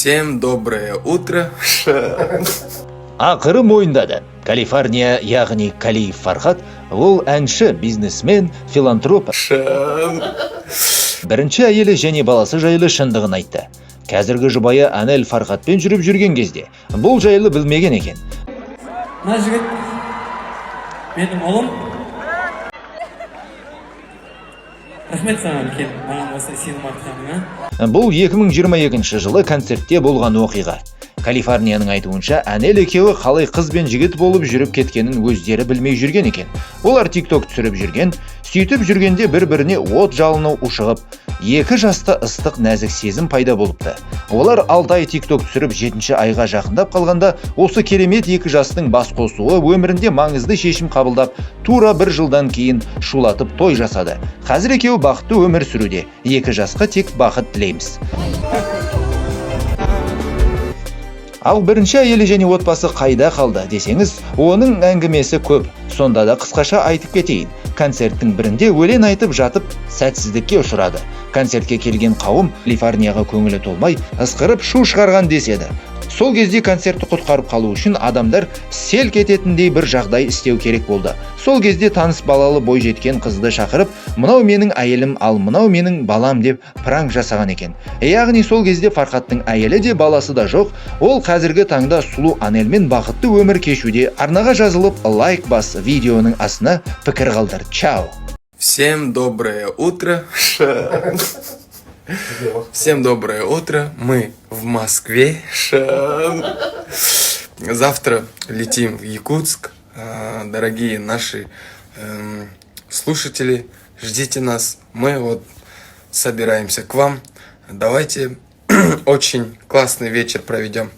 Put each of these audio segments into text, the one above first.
Всем доброе утро. Ақыры мойындады. Калифорния, яғни Калиев Фархат, ол әнші, бизнесмен, филантроп. Бірінші әйелі және баласы жайлы шындығын айтты. Қазіргі жұбайы Анель Фархатпен жүріп жүрген кезде бұл жайлы білмеген екен. Мына жігіт менің ұлым. Рахмет саған үлкен, маған осылай сенім артқаныңа. Бұл 2022 жылы концертте болған оқиға. Калифорнияның айтуынша, Анель екеуі қалай қыз бен жігіт болып жүріп кеткенін өздері білмей жүрген екен. Олар TikTok түсіріп жүрген, сөйтіп жүргенде бір-біріне от жалыну ушығып, екі жаста ыстық нәзік сезім пайда болыпты. Олар 6 ай TikTok түсіріп 7-ші айға жақындап қалғанда, осы керемет екі жастың бас қосуы өмірінде маңызды шешім қабылдап, тура 1 жылдан кейін шулатып той жасады. Қазір екеуі бақытты өмір сүруде. Екі жасқа тек бақыт тілейміз. Ал бірінші әйелі және отбасы қайда қалды десеңіз, оның әңгімесі көп. Сонда да қысқаша айтып кетейін. Концерттің бірінде өлең айтып жатып, сәтсіздікке ұшырады. Концертке келген қауым Калифорнияға көңілі толмай, ысқырып шу шығарған деседі. Сол кезде концертті құтқарып қалу үшін адамдар селк ететіндей бір жағдай істеу керек болды. Сол кезде таныс балалы бойжеткен қызды шақырып, мынау менің әйелім, ал мынау менің балам деп пранк жасаған екен. Яғни сол кезде Фархаттың әйелі де баласы да жоқ. Ол қазіргі таңда сұлу Анельмен бақытты өмір кешуде. Арнаға жазылып лайк бас, видеоның астына пікір қалдыр. Чао! Всем доброе утро. Всем доброе утро. Мы в Москве. Завтра летим в Якутск. Дорогие наши слушатели, ждите нас. Мы вот собираемся к вам. Давайте очень классный вечер проведем.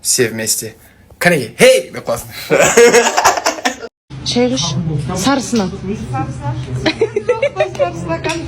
Все вместе. Кәне, хей! Да классно. Çevir. Sarısına. Sarısına kan